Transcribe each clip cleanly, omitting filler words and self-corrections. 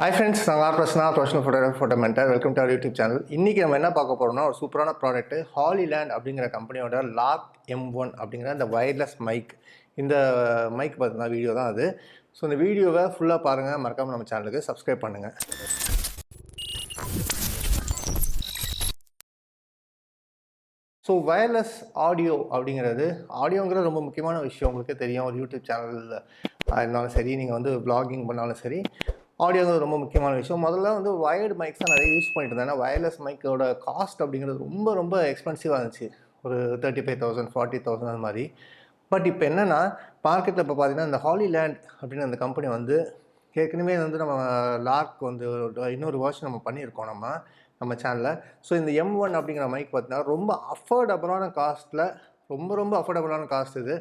Hi friends, I am R.Prasanna, professional photographer, photo mentor. Welcome to our YouTube channel. இன்னைக்கு நம்ம என்ன பார்க்க போறோம்னா ஒரு சூப்பரான ப்ராடக்ட் Hollyland அப்படிங்கிற கம்பெனியோட LARK M1 அப்படிங்கிற அந்த வயர்லெஸ் மைக். இந்த மைக் பார்த்தீங்கன்னா வீடியோ தான் அது. ஸோ இந்த வீடியோவை ஃபுல்லாக பாருங்கள், மறக்காமல் நம்ம சேனலுக்கு சப்ஸ்கிரைப் பண்ணுங்கள். ஸோ வயர்லெஸ் ஆடியோ அப்படிங்கிறது ஆடியோங்கிறது ரொம்ப முக்கியமான விஷயம். உங்களுக்கு தெரியும், ஒரு யூடியூப் சேனலில் இருந்தாலும் சரி, நீங்கள் வந்து vlogging பண்ணாலும் சரி, ஆடியோங்கிறது ரொம்ப முக்கியமான விஷயம். முதல்ல வந்து வயர்டு மைக்ஸ் தான் நிறைய யூஸ் பண்ணிட்டு இருந்தேன். ஏன்னா வயர்லெஸ் மைக்கோட காஸ்ட் அப்படிங்கிறது ரொம்ப எக்ஸ்பென்சிவாக இருந்துச்சு. ஒரு 35,000 40,000 அந்த மாதிரி. பட் இப்போ என்னென்னா மார்க்கெட்டில் இப்போ பார்த்தீங்கன்னா இந்த Hollyland அப்படின்னு அந்த கம்பெனி வந்து ஏற்கனவே வந்து நம்ம லார்க் வந்து இன்னொரு வேர்ஷன் நம்ம பண்ணியிருக்கோம் நம்ம சேனலில். ஸோ இந்த M1 அப்படிங்கிற மைக் பார்த்தீங்கன்னா ரொம்ப அஃபோர்டபுளான காஸ்ட்டில் ரொம்ப அஃபோர்டபுளான காஸ்ட் இது.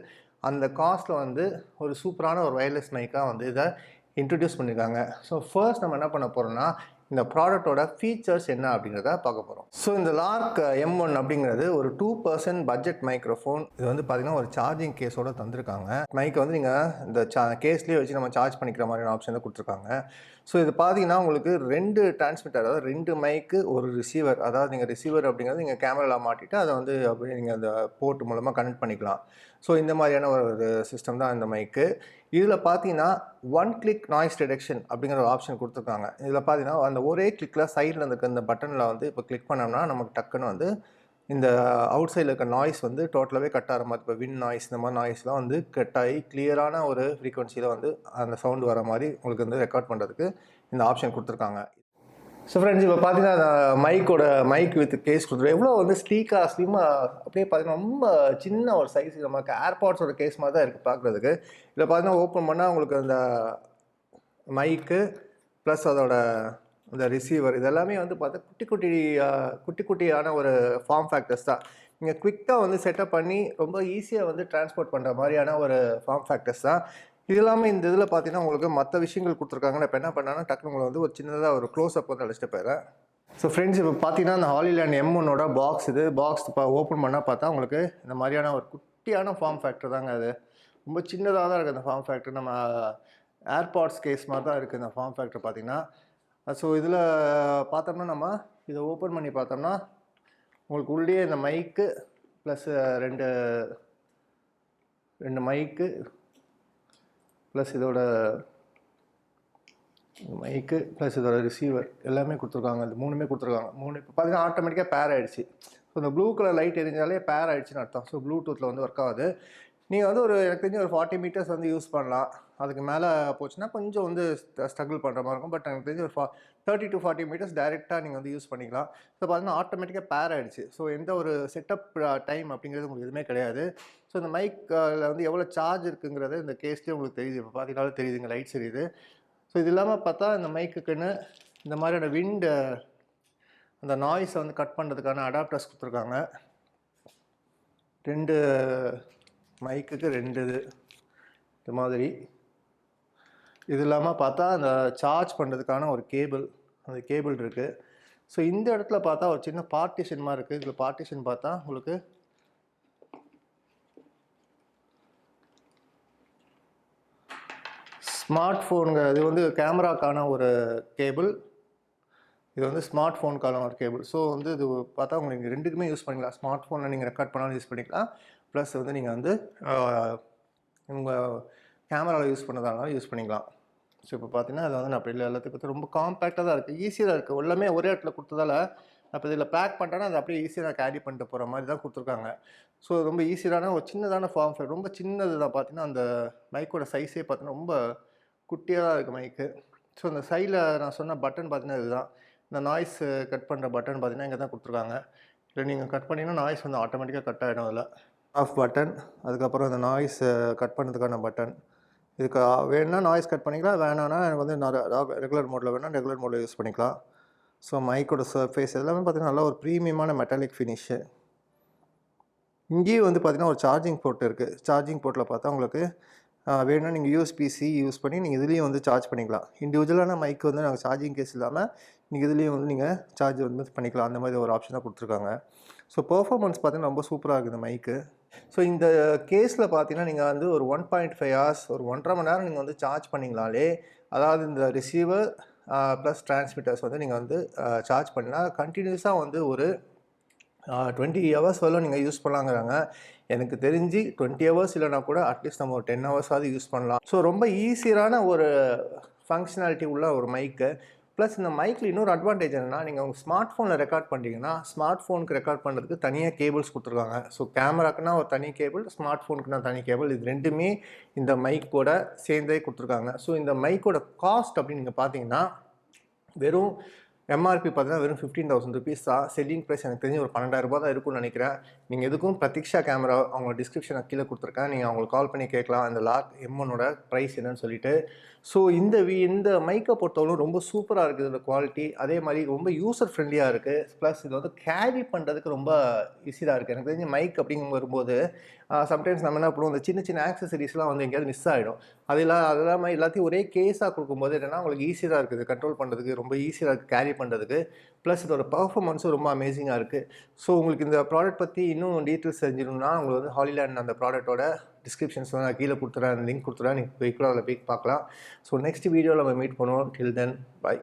அந்த காஸ்ட்டில் வந்து ஒரு சூப்பரான ஒரு வயர்லெஸ் மைக்காக வந்து இதை இன்ட்ரடியூஸ் பண்ணியிருக்காங்க. ஸோ ஃபர்ஸ்ட் நம்ம என்ன பண்ண போகிறோம்னா இந்த ப்ராடக்டோட ஃபீச்சர்ஸ் என்ன அப்படிங்கிறத பார்க்க போகிறோம். ஸோ இந்த லார்க் M1 அப்படிங்கிறது ஒரு 2% பட்ஜெட் மைக்ரோஃபோன். இது வந்து பார்த்திங்கன்னா ஒரு சார்ஜிங் கேஸோடு தந்திருக்காங்க. மைக்கை வந்து நீங்கள் இந்த கேஸ்லேயே வச்சு நம்ம சார்ஜ் பண்ணிக்கிற மாதிரியான ஆப்ஷன் தான் கொடுத்துருக்காங்க. ஸோ இது பார்த்தீங்கன்னா உங்களுக்கு 2 டிரான்ஸ்மிட்டர், அதாவது 2 மைக்கு ஒரு ரிசீவர். அதாவது நீங்கள் ரிசீவர் அப்படிங்கிறது நீங்கள் கேமராவில் மாட்டிட்டு அதை வந்து அப்படியே நீங்கள் அந்த போர்ட் மூலமாக கனெக்ட் பண்ணிக்கலாம். ஸோ இந்த மாதிரியான ஒரு சிஸ்டம் தான் இந்த மைக்கு. இதில் பார்த்தீங்கன்னா 1 கிளிக் நாய்ஸ் டிடெக்ஷன் அப்படிங்கிற ஒரு ஆப்ஷன் கொடுத்துருக்காங்க. இதில் பார்த்தீங்கன்னா அந்த ஒரே கிளிக்கில் சைடில் இருக்க இந்த பட்டனில் வந்து இப்போ கிளிக் பண்ணோம்னா நமக்கு டக்குன்னு வந்து இந்த அவுட் சைடில் இருக்க நாய்ஸ் வந்து டோட்டலாகவே கட் ஆகிற மாதிரி, இப்போ வின் நாய்ஸ் இந்த மாதிரி நாய்ஸ்லாம் வந்து கட் ஆகி கிளியரான ஒரு ஃப்ரீக்வன்சியில் வந்து அந்த சவுண்டு வர மாதிரி உங்களுக்கு வந்து ரெக்கார்ட் பண்ணுறதுக்கு இந்த ஆப்ஷன் கொடுத்துருக்காங்க. ஸோ ஃப்ரெண்ட்ஸ், இப்போ பார்த்தீங்கன்னா மைக் வித் கேஸ் கொடுத்துருவோம். எவ்வளோ வந்து ஸ்லிம்மாக அப்படியே பார்த்தீங்கன்னா ரொம்ப சின்ன ஒரு சைஸ், நமக்கு ஏர்பாட்ஸோட கேஸ் மாதிரி தான் இருக்குது பார்க்குறதுக்கு. இதில் பார்த்தீங்கன்னா ஓப்பன் பண்ணால் உங்களுக்கு அந்த மைக்கு ப்ளஸ் அதோட இந்த ரிசீவர் இதெல்லாமே வந்து பார்த்தா குட்டியான ஒரு ஃபார்ம் ஃபேக்டர்ஸ் தான். நீங்கள் குவிக்காக வந்து செட்டப் பண்ணி ரொம்ப ஈஸியாக வந்து டிரான்ஸ்போர்ட் பண்ணுற மாதிரியான ஒரு ஃபார்ம் ஃபேக்டர்ஸ் தான். இது இல்லாமல் இந்த இதில் பார்த்தீங்கன்னா உங்களுக்கு மற்ற விஷயங்கள் கொடுத்துருக்காங்க. நான் இப்போ என்ன பண்ணேன்னா டக்குனு உங்களை வந்து ஒரு சின்னதாக ஒரு க்ளோஸ்அப் வந்து அழைச்சிட்டு போயிடுறேன். ஸோ ஃப்ரெண்ட்ஸ், இப்போ பார்த்தீங்கன்னா அந்த Hollyland M1ஓட பாக்ஸ் இது. பாக்ஸ் இப்போ ஓப்பன் பண்ணால் பார்த்தா உங்களுக்கு இந்த மாதிரியான ஒரு குட்டியான ஃபார்ம் ஃபேக்டர் தாங்க. அது ரொம்ப சின்னதாக தான் இருக்குது அந்த ஃபார்ம் ஃபேக்டர். நம்ம ஏர்பாட்ஸ் கேஸ் மாதிரி தான் இருக்குது இந்த ஃபார்ம் ஃபேக்டர் பார்த்தீங்கன்னா. ஸோ இதில் பார்த்தோம்னா நம்ம இதை ஓப்பன் பண்ணி பார்த்தோம்னா உங்களுக்கு உள்ளே இந்த மைக்கு ப்ளஸ் ரெண்டு மைக்கு ப்ளஸ் இதோட மைக்கு ப்ளஸ் இதோட ரிசீவர் எல்லாமே கொடுத்துருக்காங்க. இது மூணுமே கொடுத்துருக்காங்க. இப்போ பார்த்தீங்கன்னா ஆட்டோமேட்டிக்காக பேர் ஆகிடுச்சு. ஸோ இந்த ப்ளூ கலர் லைட் எரிஞ்சாலே பேர் ஆகிடுச்சின்னு அர்த்தம். ஸோ ப்ளூடூத்தில் வந்து ஒர்க் ஆகுது. நீங்கள் வந்து எனக்கு தெரிஞ்சு ஒரு 40 மீட்டர்ஸ் வந்து யூஸ் பண்ணலாம். அதுக்கு மேலே போச்சுன்னா கொஞ்சம் வந்து ஸ்ட்ரகிள் பண்ணுற மாதிரி இருக்கும். பட் எனக்கு தெரிஞ்சு ஒரு 30 to 40 மீட்டர்ஸ் டைரெக்டாக நீங்கள் வந்து யூஸ் பண்ணிக்கலாம். ஸோ பார்த்தீங்கன்னா ஆட்டோமேட்டிக்காக பேர் ஆகிடுச்சு. ஸோ எந்த ஒரு செட்டப் டைம் அப்படிங்கிறது உங்களுக்கு எதுவுமே கிடையாது. ஸோ இந்த மைக்கில் வந்து எவ்வளோ சார்ஜ் இருக்குங்கிறது இந்த கேஸ்லேயே உங்களுக்கு தெரியுது. இப்போ பார்த்தீங்கன்னாலும் தெரியுதுங்க, லைட்ஸ் எரியுது. ஸோ இது இல்லாமல் பார்த்தா இந்த மைக்குக்குன்னு இந்த மாதிரியான விண்டு அந்த நாய்ஸை வந்து கட் பண்ணுறதுக்கான அடாப்டர்ஸ் கொடுத்துருக்காங்க. 2 மைக்குக்கு 2 இது மாதிரி. இது இல்லாமல் பார்த்தா அந்த சார்ஜ் பண்ணுறதுக்கான ஒரு அந்த கேபிள் இருக்குது. ஸோ இந்த இடத்துல பார்த்தா ஒரு சின்ன பார்ட்டிஷன் மாதிரி இருக்குது. இதில் பார்ட்டிஷன் பார்த்தா உங்களுக்கு ஸ்மார்ட் ஃபோனுங்க, இது வந்து கேமராக்கான ஒரு கேபிள், இது வந்து ஸ்மார்ட் ஃபோனுக்கான ஒரு கேபிள். ஸோ வந்து இது பார்த்தா உங்களுக்கு ரெண்டுக்குமே யூஸ் பண்ணிக்கலாம். ஸ்மார்ட் ஃபோனில் நீங்கள் ரெக்கார்ட் பண்ணாலும் யூஸ் பண்ணிக்கலாம். ப்ளஸ் வந்து நீங்கள் வந்து உங்கள் கேமராவில் யூஸ் பண்ணதாலும் யூஸ் பண்ணிக்கலாம். ஸோ இப்போ பார்த்தீங்கன்னா அது வந்து நான் அப்படி இல்லை, எல்லாத்தையும் பார்த்து ரொம்ப காம்பேக்டாக தான் இருக்குது, ஈஸியாக தான் இருக்குது. எல்லாமே ஒரே இடத்துல கொடுத்ததால அப்போ இதில் பேக் பண்ணிட்டேன்னா அது அப்படியே ஈஸியாக நான் கேரி பண்ணிட்டு போகிற மாதிரி தான் கொடுத்துருக்காங்க. ஸோ ரொம்ப ஈஸியான ஒரு சின்னதான ஃபார்ம் ஃபேக்டர், ரொம்ப சின்னது தான். பார்த்தீங்கன்னா அந்த மைக்கோட சைஸே பார்த்தீங்கன்னா ரொம்ப குட்டியாக தான் இருக்குது மைக்கு. ஸோ அந்த சைடில் நான் சொன்ன பட்டன் பார்த்தீங்கன்னா இதுதான். இந்த நாய்ஸ் கட் பண்ணுற பட்டன் பார்த்தீங்கன்னா இங்கே தான் கொடுத்துருக்காங்க. இல்லை நீங்கள் கட் பண்ணிங்கன்னா நாய்ஸ் வந்து ஆட்டோமேட்டிக்காக கட் ஆகிடும். அதில் ஆஃப் பட்டன், அதுக்கப்புறம் அந்த நாய்ஸ் கட் பண்ணுறதுக்கான பட்டன். இதுக்கு வேணுன்னா நாய்ஸ் கட் பண்ணிக்கலாம், வேணான்னா எனக்கு வந்து நான் ரெகுலர் மோடில் வேணால் ரெகுலர் மோடில் யூஸ் பண்ணிக்கலாம். ஸோ மைக்கோட சர்ஃபேஸ் எல்லாமே பார்த்தீங்கன்னா நல்லா ஒரு ப்ரீமியமான மெட்டாலிக் ஃபினிஷு. இங்கேயும் வந்து பார்த்திங்கன்னா ஒரு சார்ஜிங் போர்ட் இருக்குது. சார்ஜிங் போர்ட்டில் பார்த்தா உங்களுக்கு வேணும்னா நீங்கள் USB-C யூஸ் பண்ணி நீங்கள் இதுலேயும் வந்து சார்ஜ் பண்ணிக்கலாம். இண்டிவிஜுவலான மைக்கு வந்து நாங்கள் சார்ஜிங் கேஸ் இல்லாமல் நீங்கள் இதுலேயும் வந்து நீங்கள் சார்ஜ் வந்து பண்ணிக்கலாம். அந்த மாதிரி ஒரு ஆப்ஷனாக கொடுத்துருக்காங்க. ஸோ பெர்ஃபார்மன்ஸ் பார்த்தீங்கன்னா ரொம்ப சூப்பராக இருக்குது இந்த மைக்கு. ஸோ இந்த கேஸில் பார்த்தீங்கன்னா நீங்கள் வந்து ஒரு 1.5 hours ஒரு 1.5 மணி நேரம் நீங்கள் வந்து சார்ஜ் பண்ணிங்களாலே, அதாவது இந்த ரிசீவர் ப்ளஸ் டிரான்ஸ்மிட்டர்ஸ் வந்து நீங்கள் வந்து சார்ஜ் பண்ணால் கண்டினியூஸாக வந்து ஒரு 20 ஹவர்ஸ் வரலும் நீங்கள் யூஸ் பண்ணலாங்கிறாங்க. எனக்கு தெரிஞ்சு 20 ஹவர்ஸ் இல்லைனா கூட அட்லீஸ்ட் நம்ம ஒரு 10 ஹவர்ஸாவது யூஸ் பண்ணலாம். ஸோ ரொம்ப ஈஸியான ஒரு ஃபங்க்ஷனாலிட்டி உள்ள ஒரு மைக்கு. ப்ளஸ் இந்த மைக்கில் இன்னொரு அட்வான்டேஜ் என்னென்னா, நீங்கள் உங்கள் ஸ்மார்ட் ஃபோனில் ரெக்கார்ட் பண்ணிட்டீங்கன்னா, ஸ்மார்ட் ஃபோனுக்கு ரெக்கார்ட் பண்ணுறதுக்கு தனியாக கேபிள்ஸ் கொடுத்துருக்காங்க. ஸோ கேமராக்குன்னா ஒரு தனி கேபிள், ஸ்மார்ட் ஃபோனுக்குன்னா தனி கேபிள். இது ரெண்டுமே இந்த மைக்கோட சேர்ந்தே கொடுத்துருக்காங்க. ஸோ இந்த மைக்கோட காஸ்ட் அப்படின்னு நீங்கள் பார்த்தீங்கன்னா, வெறும் எம்ஆர்பி பார்த்தீங்கன்னா வெறும் 15,000 ருபீஸ் தான். செல்லிங் ப்ரைஸ் எனக்கு தெரிஞ்சு ஒரு 12,000 ரூபா தான் இருக்கும்னு நினைக்கிறேன். நீங்கள் எதுக்கும் பிரதீக்ஷா கேமரா அவங்க டிஸ்கிரிப்ஷனை கீழே கொடுத்துருக்கேன். நீங்கள் அவங்களுக்கு கால் பண்ணி கேட்கலாம் அந்த லார்க் M1ஓட ப்ரைஸ் என்னன்னு சொல்லிட்டு. ஸோ இந்த மைக்கை பொறுத்தவரைக்கும் ரொம்ப சூப்பராக இருக்குது இதோட குவாலிட்டி. அதே மாதிரி ரொம்ப யூசர் ஃப்ரெண்ட்லியாக இருக்குது. ப்ளஸ் இது வந்து கேரி பண்ணுறதுக்கு ரொம்ப ஈஸியாக இருக்குது. எனக்கு தெரிஞ்சு மைக் அப்படிங்கும் வரும்போது சம்டைம்ஸ் நம்ம என்ன பண்ணுவோம், இந்த சின்ன சின்ன ஆக்சசரிஸ்லாம் வந்து எங்கேயாவது மிஸ் ஆகிடும். அது இல்லாமல் எல்லாத்தையும் ஒரே கேஸாக கொடுக்கும்போது என்னென்னா உங்களுக்கு ஈஸியாக இருக்குது கண்ட்ரோல் பண்ணுறதுக்கு, ரொம்ப ஈஸியாக இருக்குது கேரி பண்ணுறதுக்கு. ப்ளஸ் இதோட பர்ஃபார்மன்ஸும் ரொம்ப அமேசிங்காக இருக்குது. ஸோ உங்களுக்கு இந்த ப்ராடக்ட் பற்றி இன்னும் டீட்டெயில்ஸ் தெரிஞ்சிடணும்னா உங்களுக்கு வந்து ஹாலிலேண்ட் அந்த ப்ராடக்ட்டோட டிஸ்கிரிப்ஷன்ஸ் வந்து நான் கீழே கொடுத்துறேன், லிங்க் கொடுத்துறேன். நீங்கள் போய் கூட அதில் போய் பார்க்கலாம். ஸோ நெக்ஸ்ட் வீடியோவில் நம்ம மீட் பண்ணுவோம். டில் தென் பை.